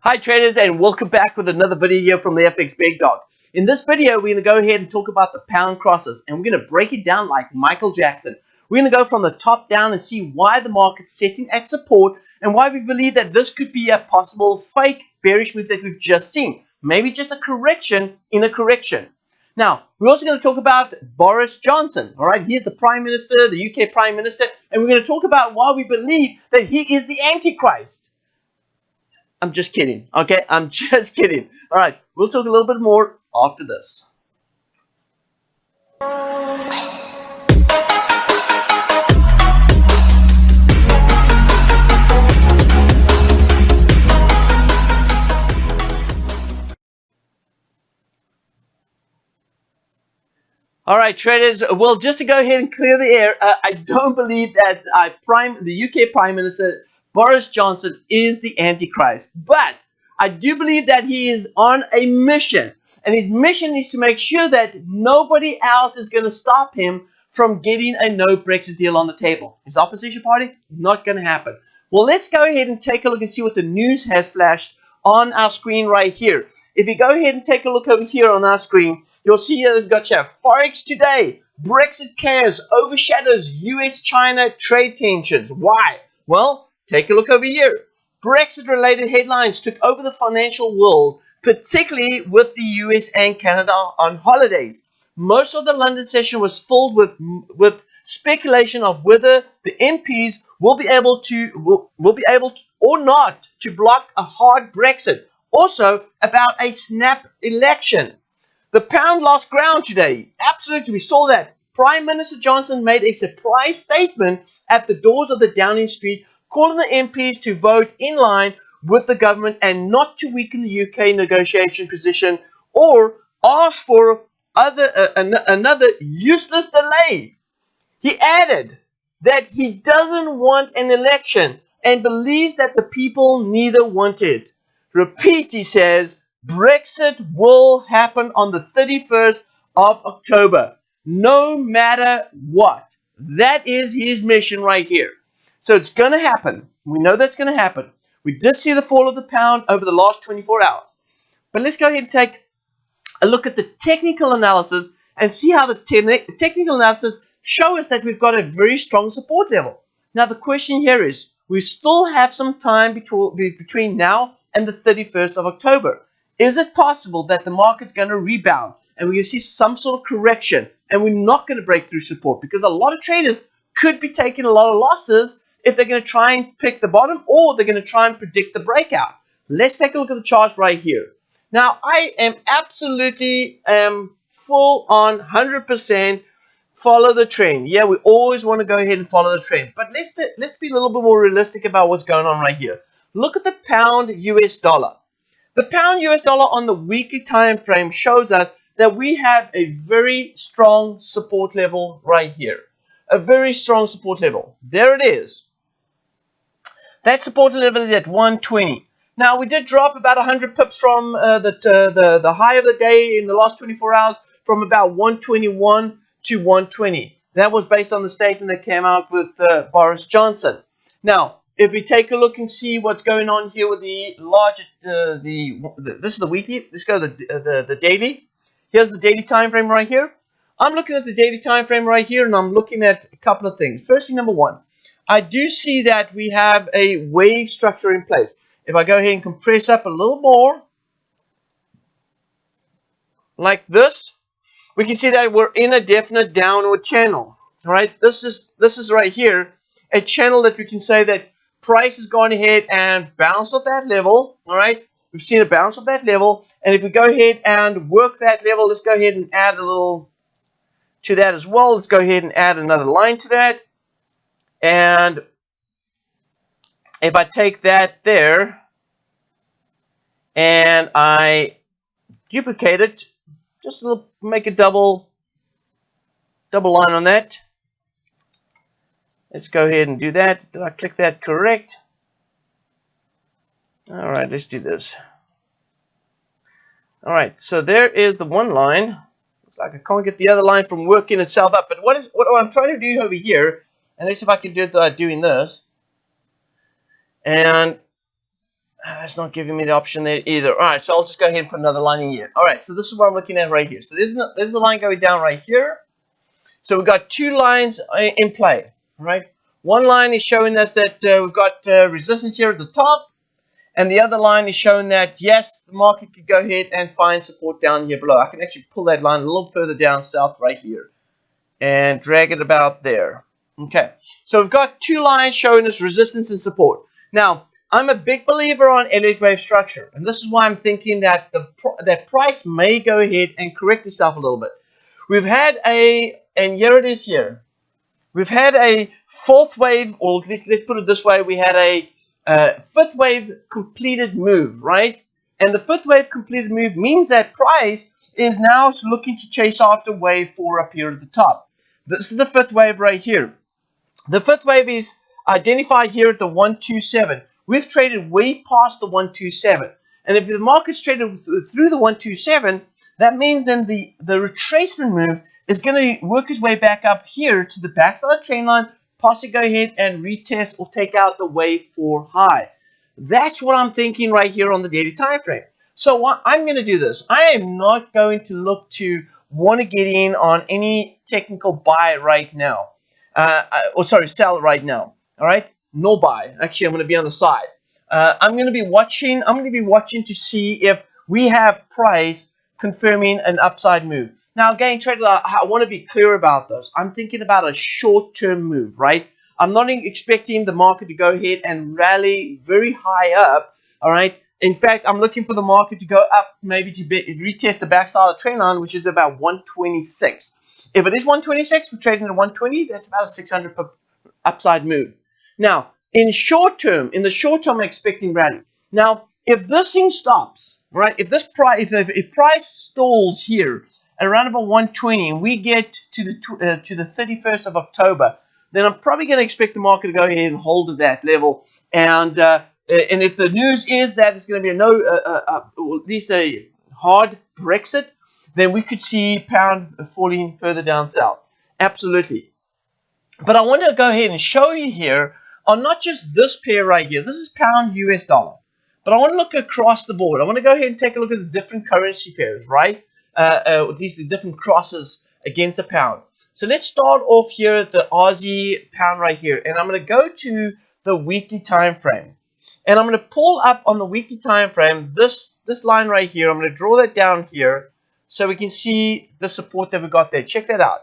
Hi traders, and welcome back with another video here from the FX Big Dog. In this video, we're going to go ahead and talk about the pound crosses, and we're going to break it down like Michael Jackson. We're going to go from the top down and see why the market's setting at support and why we believe that this could be a possible fake bearish move that we've just seen. Maybe just a correction in a correction. Now, we're also going to talk about Boris Johnson. All right, he's the Prime Minister, the UK Prime Minister, and we're going to talk about why we believe that he is the Antichrist. I'm just kidding, okay? I'm just kidding. All right, we'll talk a little bit more after this. All right, traders, well, just to go ahead and clear the air, I don't believe that the UK Prime Minister, Boris Johnson, is the Antichrist. But I do believe that he is on a mission. And his mission is to make sure that nobody else is going to stop him from getting a no Brexit deal on the table. His opposition party, not going to happen. Well, let's go ahead and take a look and see what the news has flashed on our screen right here. If you go ahead and take a look over here on our screen, you'll see here we've got here, Forex today, Brexit chaos overshadows US-China trade tensions. Why? Well, take a look over here. Brexit-related headlines took over the financial world, particularly with the US and Canada on holidays. Most of the London session was filled with speculation of whether the MPs will be able or not to block a hard Brexit. Also, about a snap election. The pound lost ground today. Absolutely, we saw that. Prime Minister Johnson made a surprise statement at the doors of the Downing Street, calling the MPs to vote in line with the government and not to weaken the UK negotiation position or ask for another useless delay. He added that he doesn't want an election and believes that the people neither want it. Repeat, he says, Brexit will happen on the 31st of October, no matter what. That is his mission right here. So it's going to happen. We know that's going to happen. We did see the fall of the pound over the last 24 hours. But let's go ahead and take a look at the technical analysis and see how the technical analysis shows us that we've got a very strong support level. Now the question here is, we still have some time between now and the 31st of October. Is it possible that the market's going to rebound and we're going to see some sort of correction and we're not going to break through support? Because a lot of traders could be taking a lot of losses if they're going to try and pick the bottom or they're going to try and predict the breakout. Let's take a look at the charts right here. Now, I am absolutely full on 100% follow the trend. Yeah, we always want to go ahead and follow the trend. But let's be a little bit more realistic about what's going on right here. Look at the pound US dollar. The pound US dollar on the weekly time frame shows us that we have a very strong support level right here. A very strong support level. There it is. That support level is at 120. Now, we did drop about 100 pips from the high of the day in the last 24 hours from about 121 to 120. That was based on the statement that came out with Boris Johnson. Now, if we take a look and see what's going on here with the larger, this is the weekly. Let's go to the daily. Here's the daily time frame right here. I'm looking at the daily time frame right here, and I'm looking at a couple of things. Firstly, number one, I do see that we have a wave structure in place. If I go ahead and compress up a little more, like this, we can see that we're in a definite downward channel. All right, this is right here a channel that we can say that price has gone ahead and bounced off that level. All right, we've seen a bounce off that level, and if we go ahead and work that level, let's go ahead and add a little to that as well. Let's go ahead and add another line to that. And if I take that there and I duplicate it, just a little, make a double line on that. Let's go ahead and do that. Did I click that correct? All right, let's do this. All right, so there is the one line. Looks like I can't get the other line from working itself up. But what I'm trying to do over here, and let's see if I can do it without doing this. And It's not giving me the option there either. All right, so I'll just go ahead and put another line in here. All right, so this is what I'm looking at right here. So there's the line going down right here. So we've got two lines in play, right? One line is showing us that we've got resistance here at the top, and the other line is showing that, yes, the market could go ahead and find support down here below. I can actually pull that line a little further down south right here and drag it about there. Okay, so we've got two lines showing us resistance and support. Now, I'm a big believer on Elliott wave structure, and this is why I'm thinking that that price may go ahead and correct itself a little bit. We've had and here it is here. We've had a fourth wave, or at least let's put it this way, we had a fifth wave completed move, right? And the fifth wave completed move means that price is now looking to chase after wave 4 up here at the top. This is the fifth wave right here. The fifth wave is identified here at the 127. We've traded way past the 127. And if the market's traded through the 127, that means then the retracement move is going to work its way back up here to the backside of the trend line, possibly go ahead and retest or take out the wave 4 high. That's what I'm thinking right here on the daily time frame. So what I'm going to do this. I am not going to look to want to get in on any technical buy right now. Sell right now. All right, no buy. Actually, I'm going to be on the side. I'm going to be watching. I'm going to be watching to see if we have price confirming an upside move. Now, again, trader, I want to be clear about this. I'm thinking about a short-term move, right? I'm not expecting the market to go ahead and rally very high up. All right. In fact, I'm looking for the market to go up, maybe to retest the backside of the trend line, which is about 126. If it is 126, we're trading at 120. That's about a 600 pip upside move. Now, in the short term, I'm expecting rally. Now, if this thing stops, right? If price stalls here at around about 120, and we get to the 31st of October, then I'm probably going to expect the market to go ahead and hold at that level. And if the news is that it's going to be or at least a hard Brexit, then we could see pound falling further down south. Absolutely. But I want to go ahead and show you here on not just this pair right here. This is pound US dollar. But I want to look across the board. I want to go ahead and take a look at the different currency pairs, right? At least the different crosses against the pound. So let's start off here at the Aussie pound right here. And I'm going to go to the weekly time frame. And I'm going to pull up on the weekly time frame this line right here. I'm going to draw that down here so we can see the support that we got there. Check that out.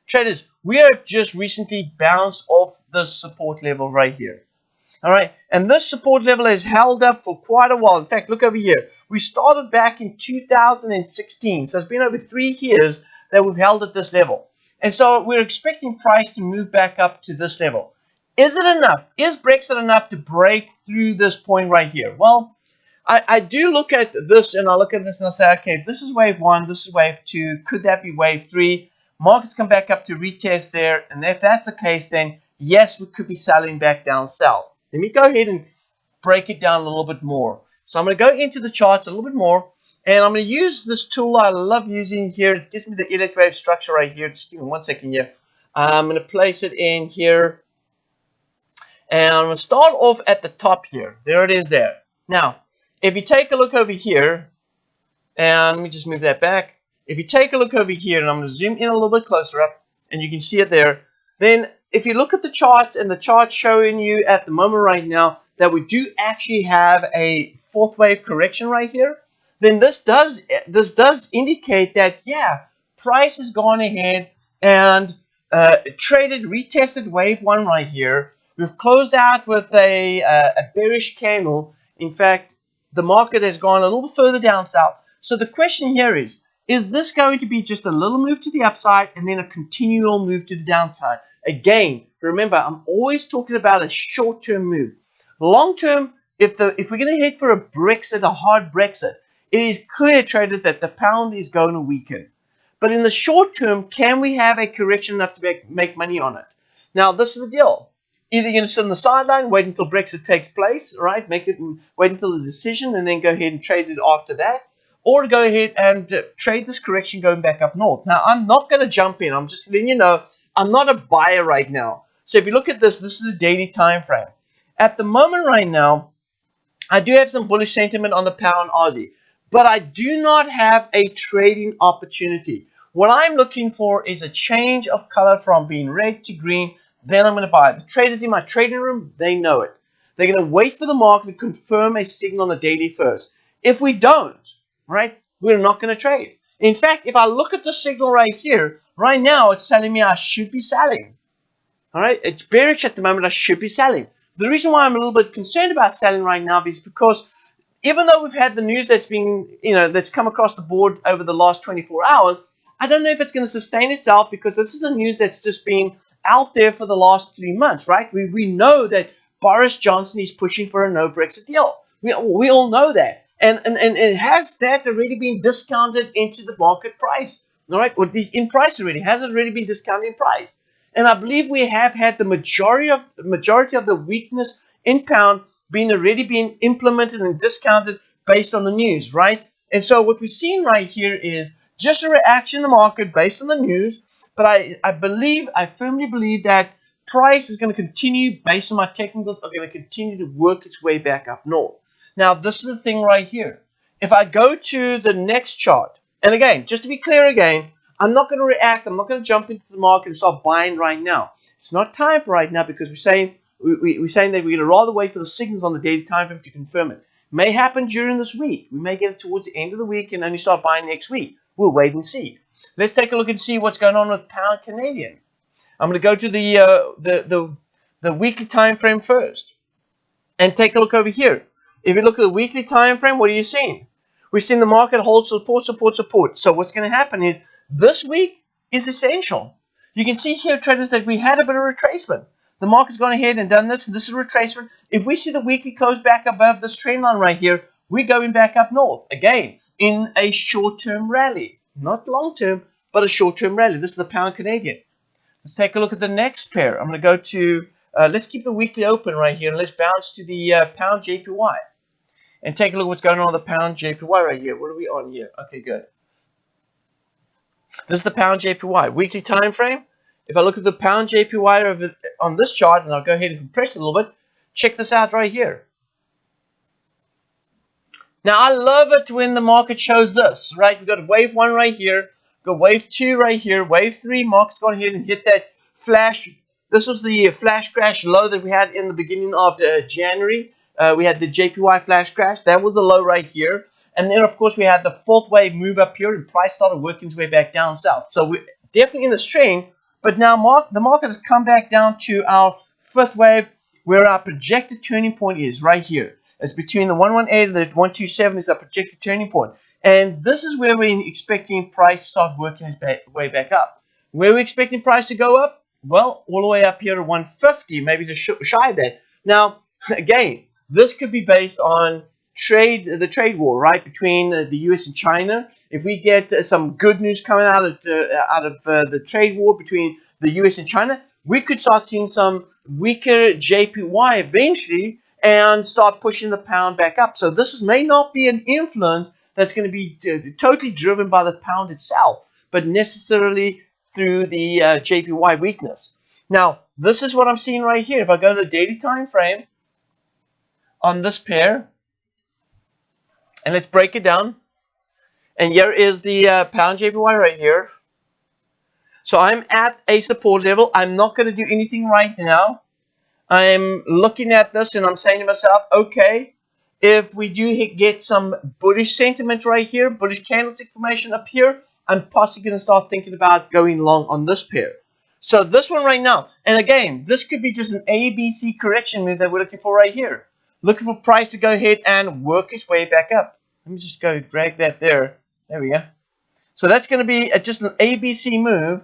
Traders, we have just recently bounced off this support level right here. All right, and this support level has held up for quite a while. In fact, look over here. We started back in 2016, so it's been over 3 years that we've held at this level. And so we're expecting price to move back up to this level. Is it enough? Is Brexit enough to break through this point right here? Well, I do look at this, and I look at this and I say, okay, if this is wave 1, this is wave 2, could that be wave 3? Markets come back up to retest there, and if that's the case, then yes, we could be selling back down south. Let me go ahead and break it down a little bit more. So I'm going to go into the charts a little bit more, and I'm going to use this tool I love using here. It gives me the Elliott wave structure right here. Just give me 1 second here. I'm going to place it in here, and I'm going to start off at the top here. There it is there. Now, if you take a look over here, and let me just move that back. If you take a look over here, and I'm going to zoom in a little bit closer up, and you can see it there, then if you look at the charts, and the chart's showing you at the moment right now that we do actually have a fourth wave correction right here, then this does indicate that, yeah, price has gone ahead and retested wave 1 right here. We've closed out with a bearish candle. In fact, the market has gone a little further down south. So the question here is this going to be just a little move to the upside and then a continual move to the downside? Again, remember, I'm always talking about a short-term move. Long-term, if we're going to head for a Brexit, a hard Brexit, it is clear, traders, that the pound is going to weaken. But in the short term, can we have a correction enough to make money on it? Now, this is the deal. Either you're going to sit on the sideline, wait until Brexit takes place, right? Wait until the decision, and then go ahead and trade it after that. Or go ahead and trade this correction going back up north. Now, I'm not going to jump in. I'm just letting you know I'm not a buyer right now. So if you look at this, this is a daily time frame. At the moment right now, I do have some bullish sentiment on the pound Aussie, but I do not have a trading opportunity. What I'm looking for is a change of color from being red to green. Then I'm going to buy it. The traders in my trading room, they know it. They're going to wait for the market to confirm a signal on the daily first. If we don't, right, we're not going to trade. In fact, if I look at the signal right here, right now it's telling me I should be selling. All right, it's bearish at the moment. I should be selling. The reason why I'm a little bit concerned about selling right now is because even though we've had the news that's been, that's come across the board over the last 24 hours, I don't know if it's going to sustain itself because this is the news that's just been out there for the last 3 months, right? We know that Boris Johnson is pushing for a no Brexit deal. We all know that. And has that already been discounted into the market price? All right, or is in price already? Has it already been discounted in price? And I believe we have had the majority of the weakness in pound already being implemented and discounted based on the news, right? And so what we're seeing right here is just a reaction in the market based on the news. But I firmly believe that price is going to continue based on my technicals are going to continue to work its way back up north. Now, this is the thing right here. If I go to the next chart, and again, just to be clear again, I'm not going to react. I'm not going to jump into the market and start buying right now. It's not time for right now because we're saying that we're going to rather wait for the signals on the daily time frame to confirm it. May happen during this week. We may get it towards the end of the week and only start buying next week. We'll wait and see. Let's take a look and see what's going on with pound Canadian. I'm going to go to the weekly time frame first and take a look over here. If you look at the weekly time frame, what are you seeing? We're seeing the market hold support, support, support. So what's going to happen is this week is essential. You can see here, traders, that we had a bit of retracement. The market's gone ahead and done this, and this is retracement. If we see the weekly close back above this trend line right here, we're going back up north again in a short-term rally. Not long-term, but a short-term rally. This is the pound Canadian. Let's take a look at the next pair. I'm going to go to, let's keep the weekly open right here, and let's bounce to the pound JPY. And take a look at what's going on with the pound JPY right here. What are we on here? Okay, good. This is the pound JPY. Weekly time frame. If I look at the pound JPY over on this chart, and I'll go ahead and compress it a little bit, check this out right here. Now, I love it when the market shows this, right? We've got wave 1 right here, we've got wave 2 right here, wave 3, market's gone ahead and hit that flash. This was the flash crash low that we had in the beginning of January. We had the JPY flash crash. That was the low right here. And then, of course, we had the fourth wave move up here, and price started working its way back down south. So we're definitely in this trend. But now the market has come back down to our fifth wave, where our projected turning point is right here. It's between the 118 and the 127 is our projected turning point. And this is where we're expecting price to start working its way back up. Where we're expecting price to go up? Well, all the way up here to 150, maybe just shy of that. Now, again, this could be based on the trade war, right, between the U.S. and China. If we get some good news coming out of the trade war between the U.S. and China, we could start seeing some weaker JPY eventually and start pushing the pound back up. So this may not be an influence that's going to be totally driven by the pound itself, but necessarily through the JPY weakness. Now, this is what I'm seeing right here. If I go to the daily time frame on this pair, and let's break it down. And here is the pound JPY right here. So I'm at a support level. I'm not going to do anything right now. I'm looking at this and I'm saying to myself, okay, if we do get some bullish sentiment right here, bullish candlestick formation up here, I'm possibly going to start thinking about going long on this pair. So this one right now, and again, this could be just an ABC correction move that we're looking for right here. Looking for price to go ahead and work its way back up. Let me just go drag that there. There we go. So that's going to be just an ABC move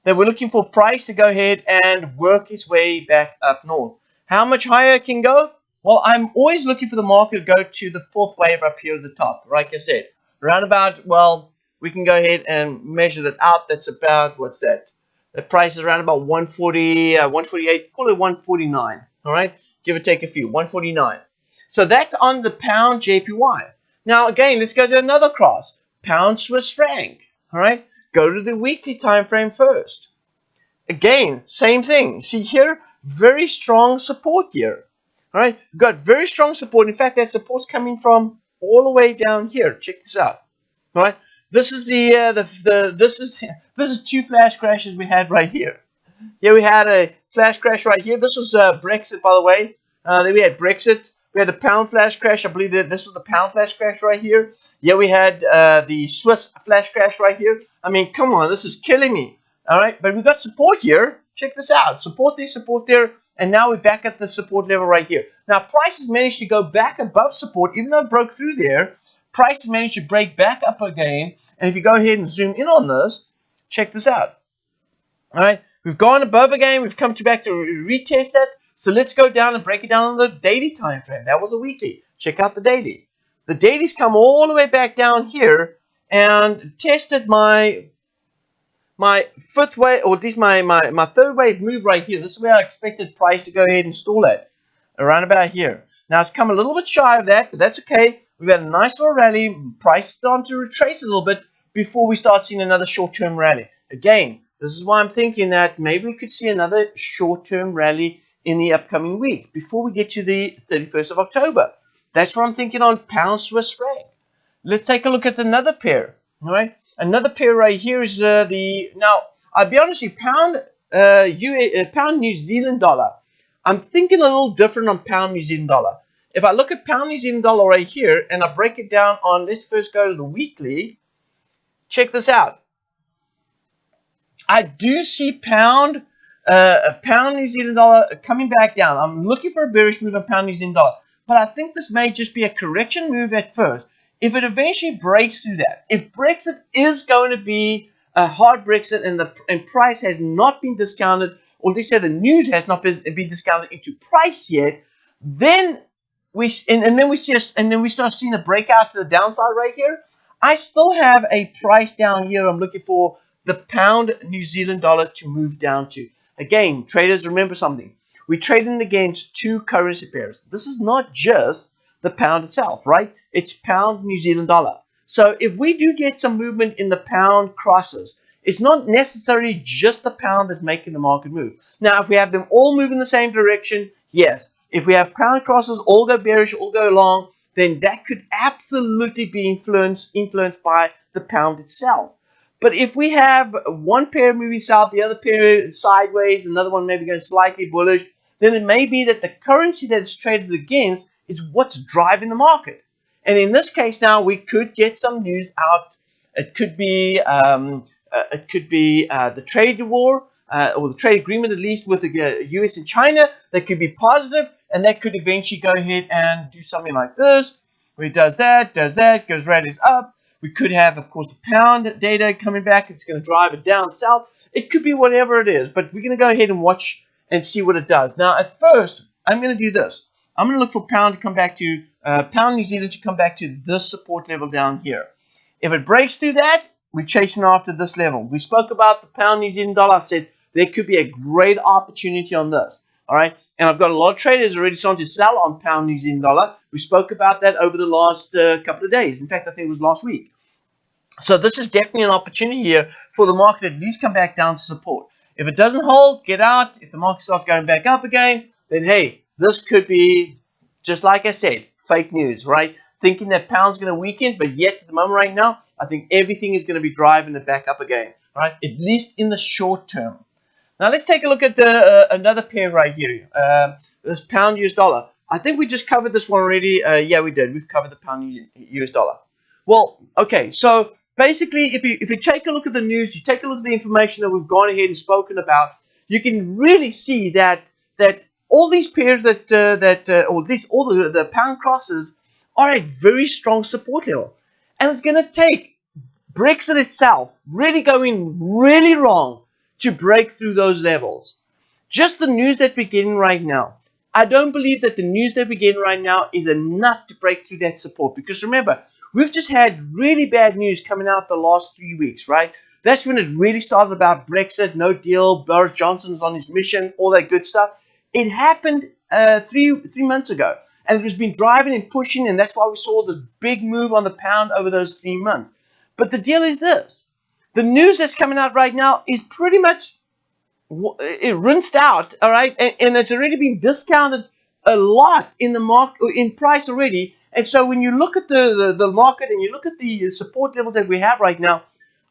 that we're looking for price to go ahead and work its way back up north. How much higher it can go? Well, I'm always looking for the market to go to the fourth wave up here at the top. Like I said, around about, well, we can go ahead and measure that out. That's about, what's that? The price is around about 140, 148, call it 149. All right, give or take a few, 149. So that's on the pound JPY. Now, again, let's go to another cross, pound Swiss franc. All right, go to the weekly time frame first. Again, same thing. See here, very strong support here. All right, we've got very strong support. In fact, that support's coming from all the way down here. Check this out. All right, this is this is two flash crashes we had right here. Here we had a flash crash right here. This was Brexit, by the way. Then we had Brexit. We had a pound flash crash. I believe that this was the pound flash crash right here. Yeah, we had the Swiss flash crash right here. I mean, come on, this is killing me. All right, but we got support here. Check this out. Support there, and now we're back at the support level right here. Now, price has managed to go back above support, even though it broke through there. Price has managed to break back up again. And if you go ahead and zoom in on this, check this out. All right, we've gone above again. We've come back to retest that. So let's go down and break it down on the daily time frame. That was a weekly. Check out the daily. The daily's come all the way back down here and tested my fifth wave, or at least my third wave move right here. This is where I expected price to go ahead and stall at, around about here. Now it's come a little bit shy of that, but that's okay. We've had a nice little rally. Price is starting to retrace a little bit before we start seeing another short-term rally. Again, this is why I'm thinking that maybe we could see another short-term rally in the upcoming week before we get to the 31st of October. That's what I'm thinking on pound Swiss franc. Let's take a look at another pair. All right, another pair right here is now. I'll be honest with you, pound New Zealand dollar. I'm thinking a little different on pound New Zealand dollar. If I look at pound New Zealand dollar right here and I break it down on, let's first go to the weekly. Check this out. I do see pound New Zealand dollar coming back down. I'm looking for a bearish move on pound New Zealand dollar, but I think this may just be a correction move at first. If it eventually breaks through that, if Brexit is going to be a hard Brexit and price has not been discounted, or they say the news has not been discounted into price yet, then we start seeing a breakout to the downside right here. I still have a price down here. I'm looking for the pound New Zealand dollar to move down to. Again, traders, remember something. We're trading against two currency pairs. This is not just the pound itself, right? It's pound New Zealand dollar. So if we do get some movement in the pound crosses, it's not necessarily just the pound that's making the market move. Now, if we have them all move in the same direction, yes. If we have pound crosses, all go bearish, all go long, then that could absolutely be influenced by the pound itself. But if we have one pair moving south, the other pair sideways, another one maybe going slightly bullish, then it may be that the currency that it's traded against is what's driving the market. And in this case now, we could get some news out. It could be the trade war, or the trade agreement, at least with the US and China. That could be positive, and that could eventually go ahead and do something like this, where it does that, goes rallies up. We could have, of course, the pound data coming back. It's going to drive it down south. It could be whatever it is, but we're going to go ahead and watch and see what it does. Now, at first, I'm going to do this. I'm going to look for pound to come back to, pound New Zealand to come back to this support level down here. If it breaks through that, we're chasing after this level. We spoke about the pound New Zealand dollar. I said there could be a great opportunity on this. All right, and I've got a lot of traders already starting to sell on pound New Zealand dollar. We spoke about that over the last couple of days. In fact, I think it was last week. So this is definitely an opportunity here for the market to at least come back down to support. If it doesn't hold, get out. If the market starts going back up again, then hey, this could be, just like I said, fake news, right? Thinking that pound's going to weaken, but yet at the moment right now, I think everything is going to be driving it back up again, right? At least in the short term. Now let's take a look at another pair right here. This pound US dollar. I think we just covered this one already. Yeah, we did. We've covered the pound US dollar. Well, okay. So basically, if you take a look at the news, you take a look at the information that we've gone ahead and spoken about, you can really see that all these pairs or at least all the pound crosses are a very strong support level, and it's going to take Brexit itself really going really wrong to break through those levels. Just the news that we're getting right now, I don't believe that the news that we're getting right now is enough to break through that support, because remember, we've just had really bad news coming out the last 3 weeks, right? That's when it really started about Brexit, no deal, Boris Johnson's on his mission, all that good stuff. It happened 3 months ago, and it has been driving and pushing, and that's why we saw this big move on the pound over those 3 months. But the deal is this. The news that's coming out right now is pretty much rinsed out, all right? And it's already been discounted a lot in the market, in price already. And so when you look at the market and you look at the support levels that we have right now,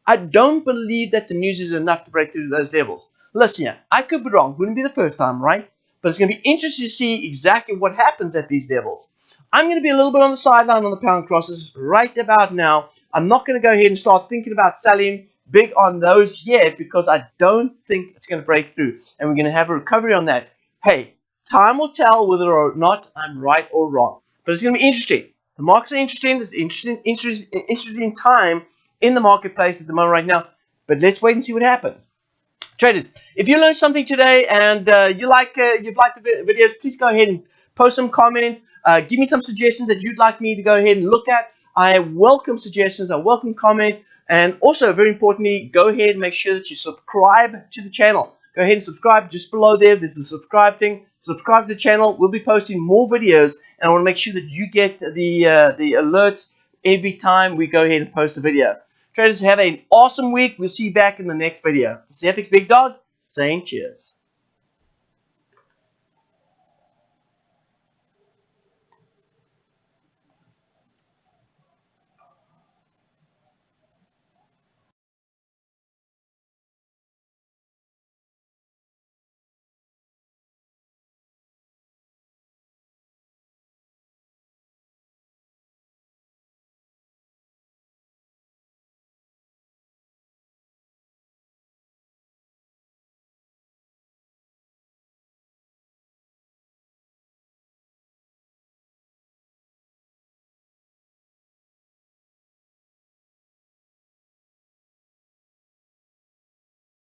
I don't believe that the news is enough to break through those levels. Listen, yeah, I could be wrong. Wouldn't be the first time, right? But it's going to be interesting to see exactly what happens at these levels. I'm going to be a little bit on the sideline on the pound crosses right about now. I'm not going to go ahead and start thinking about selling big on those yet because I don't think it's going to break through. And we're going to have a recovery on that. Hey, time will tell whether or not I'm right or wrong. But it's going to be interesting. The markets are interesting. It's interesting time in the marketplace at the moment right now. But let's wait and see what happens. Traders, if you learned something today and you've liked the videos, please go ahead and post some comments. Give me some suggestions that you'd like me to go ahead and look at. I welcome suggestions. I welcome comments. And also, very importantly, go ahead and make sure that you subscribe to the channel. Go ahead and subscribe just below there. There's a subscribe thing. Subscribe to the channel. We'll be posting more videos, and I want to make sure that you get the alerts every time we go ahead and post a video. Traders, have an awesome week. We'll see you back in the next video. This is FX Big Dog saying cheers.